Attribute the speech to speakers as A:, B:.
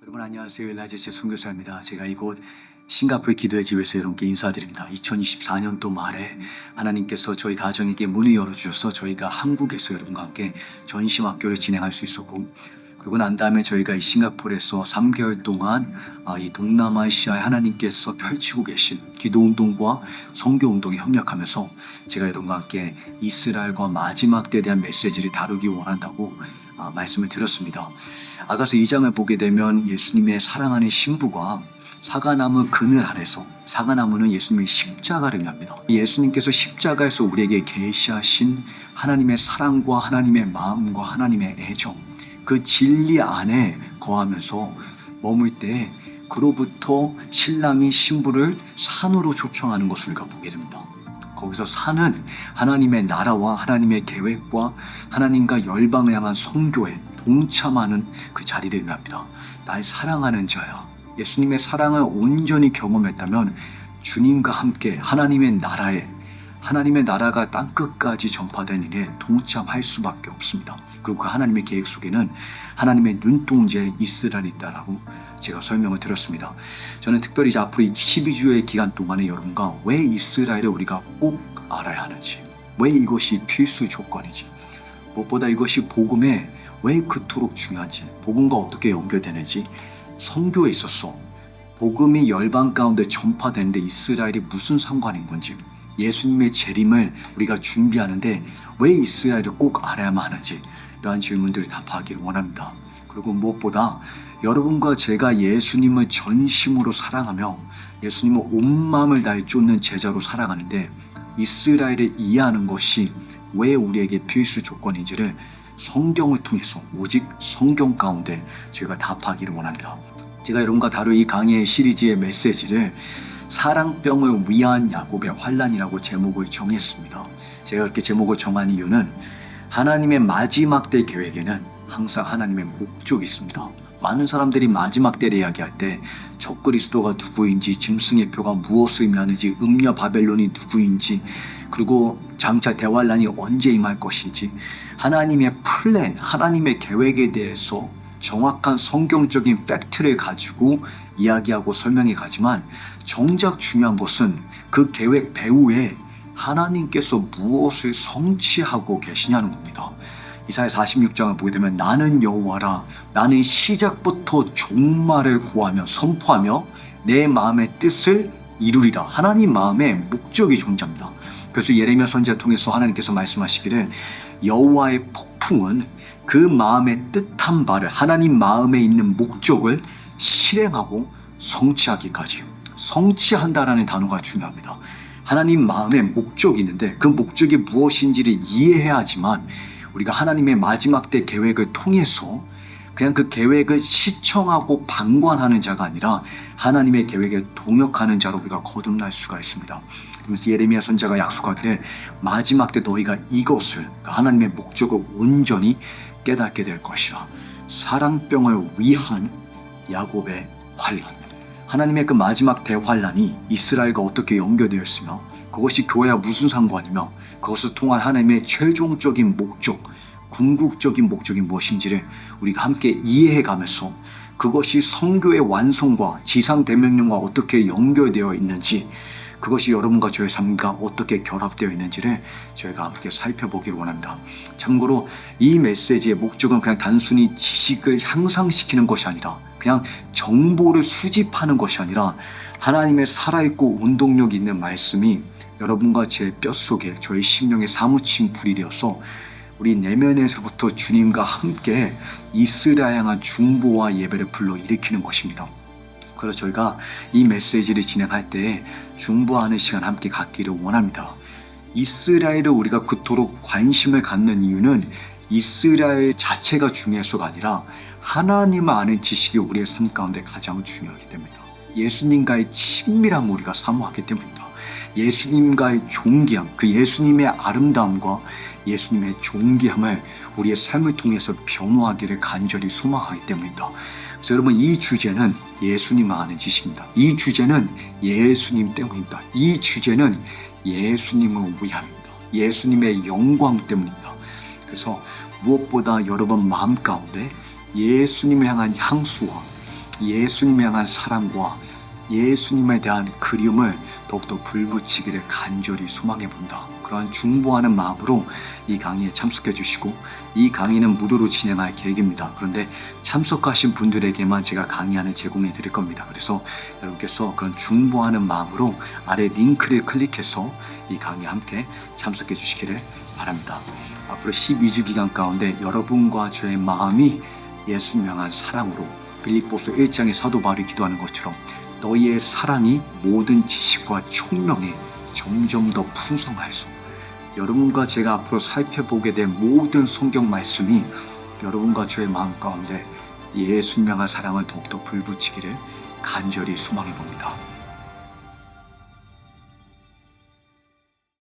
A: 여러분 안녕하세요. 엘라제스 선교사입니다. 제가 이곳 싱가포르 기도의 집에서 여러분께 인사드립니다. 2024년도 말에 하나님께서 저희 가정에게 문을 열어주셔서 저희가 한국에서 여러분과 함께 전심학교를 진행할 수 있었고, 그리고 난 다음에 저희가 이 싱가포르에서 3개월 동안 이 동남아시아에 하나님께서 펼치고 계신 기도운동과 선교운동에 협력하면서 제가 여러분과 함께 이스라엘과 마지막 때에 대한 메시지를 다루기 원한다고 말씀을 드렸습니다. 아가서 2장을 보게 되면 예수님의 사랑하는 신부가 사과나무 그늘 아래서, 사과나무는 예수님의 십자가를 의미합니다. 예수님께서 십자가에서 우리에게 계시하신 하나님의 사랑과 하나님의 마음과 하나님의 애정, 그 진리 안에 거하면서 머물 때 그로부터 신랑이 신부를 산으로 초청하는 것을 우리가 보게 됩니다. 거기서 산은 하나님의 나라와 하나님의 계획과 하나님과 열방을 향한 선교에 동참하는 그 자리를 의미합니다. 날 사랑하는 자야. 예수님의 사랑을 온전히 경험했다면 주님과 함께 하나님의 나라가 땅끝까지 전파된 일에 동참할 수밖에 없습니다. 그리고 그 하나님의 계획 속에는 하나님의 눈동자에 이스라엘이 있다라고 제가 설명을 드렸습니다. 저는 특별히 이제 앞으로 12주의 기간 동안에 여러분과 왜 이스라엘을 우리가 꼭 알아야 하는지, 왜 이것이 필수 조건인지, 무엇보다 이것이 복음에 왜 그토록 중요한지, 복음과 어떻게 연결되는지, 선교에 있어서 복음이 열방 가운데 전파되는데 이스라엘이 무슨 상관인 건지, 예수님의 재림을 우리가 준비하는데 왜 이스라엘을 꼭 알아야만 하는지, 이러한 질문들을 답하기를 원합니다. 그리고 무엇보다 여러분과 제가 예수님을 전심으로 사랑하며 예수님을 온 마음을 다해 쫓는 제자로 살아가는데 이스라엘을 이해하는 것이 왜 우리에게 필수 조건인지를 성경을 통해서, 오직 성경 가운데 저희가 답하기를 원합니다. 제가 여러분과 다룰 이 강의 시리즈의 메시지를 사랑병을 위한 야곱의 환난이라고 제목을 정했습니다. 제가 그렇게 제목을 정한 이유는 하나님의 마지막 때 계획에는 항상 하나님의 목적이 있습니다. 많은 사람들이 마지막 때를 이야기할 때 적그리스도가 누구인지, 짐승의 표가 무엇을 의미하는지, 음녀 바벨론이 누구인지, 그리고 장차 대환란이 언제 임할 것인지, 하나님의 플랜, 하나님의 계획에 대해서 정확한 성경적인 팩트를 가지고 이야기하고 설명해 가지만 정작 중요한 것은 그 계획 배후에 하나님께서 무엇을 성취하고 계시냐는 겁니다. 이사야 46장을 보게 되면 나는 여호와라, 나는 시작부터 종말을 고하며 선포하며 내 마음의 뜻을 이루리라. 하나님 마음에 목적이 존재합니다. 그래서 예레미야 선지자 통해서 하나님께서 말씀하시기를 여호와의 폭풍은 그 마음의 뜻한 바를, 하나님 마음에 있는 목적을 실행하고 성취하기까지, 성취한다라는 단어가 중요합니다. 하나님 마음에 목적이 있는데 그 목적이 무엇인지를 이해해야 하지만 우리가 하나님의 마지막 때 계획을 통해서 그냥 그 계획을 시청하고 방관하는 자가 아니라 하나님의 계획에 동역하는 자로 우리가 거듭날 수가 있습니다. 그래서 예레미야 선지자가 약속하기를 마지막 때 너희가 이것을, 그러니까 하나님의 목적을 온전히 깨닫게 될 것이라. 사랑병을 위한 야곱의 환난. 하나님의 그 마지막 대환란이 이스라엘과 어떻게 연결되어 있으며 그것이 교회와 무슨 상관이며 그것을 통한 하나님의 최종적인 목적, 궁극적인 목적이 무엇인지를 우리가 함께 이해해가면서 그것이 선교의 완성과 지상대명령과 어떻게 연결되어 있는지, 그것이 여러분과 저의 삶과 어떻게 결합되어 있는지를 저희가 함께 살펴보기를 원합니다. 참고로 이 메시지의 목적은 그냥 단순히 지식을 향상시키는 것이 아니라, 그냥 정보를 수집하는 것이 아니라 하나님의 살아있고 운동력 있는 말씀이 여러분과 제 뼛속에, 저희 심령에 사무친 불이 되어서 우리 내면에서부터 주님과 함께 이스라엘 향한 중보와 예배를 불러일으키는 것입니다. 그래서 저희가 이 메시지를 진행할 때 중보하는 시간 함께 갖기를 원합니다. 이스라엘을 우리가 그토록 관심을 갖는 이유는 이스라엘 자체가 중요해서가 아니라 하나님을 아는 지식이 우리의 삶 가운데 가장 중요하기 때문입니다. 예수님과의 친밀함을 우리가 사모하기 때문입니다. 예수님과의 존귀함, 그 예수님의 아름다움과 예수님의 존귀함을 우리의 삶을 통해서 변화하기를 간절히 소망하기 때문입니다. 그래서 여러분, 이 주제는 예수님을 아는 지식입니다. 이 주제는 예수님 때문입니다. 이 주제는 예수님을 위함입니다. 예수님의 영광 때문입니다. 그래서 무엇보다 여러분 마음 가운데 예수님을 향한 향수와 예수님에 향한 사랑과 예수님에 대한 그리움을 더욱더 불붙이기를 간절히 소망해 본다. 그러한 중보하는 마음으로 이 강의에 참석해 주시고, 이 강의는 무료로 진행할 계획입니다. 그런데 참석하신 분들에게만 제가 강의안을 제공해 드릴 겁니다. 그래서 여러분께서 그런 중보하는 마음으로 아래 링크를 클릭해서 이 강의에 함께 참석해 주시기를 바랍니다. 앞으로 12주 기간 가운데 여러분과 저의 마음이 예수님 향한 사랑으로 빌립보서 1장의 사도 바울이 기도하는 것처럼 너희의 사랑이 모든 지식과 총명에 점점 더 풍성하여서 여러분과 제가 앞으로 살펴보게 될 모든 성경 말씀이 여러분과 저의 마음 가운데 예수님 향한 사랑을 더욱더 불붙이기를 간절히 소망해 봅니다.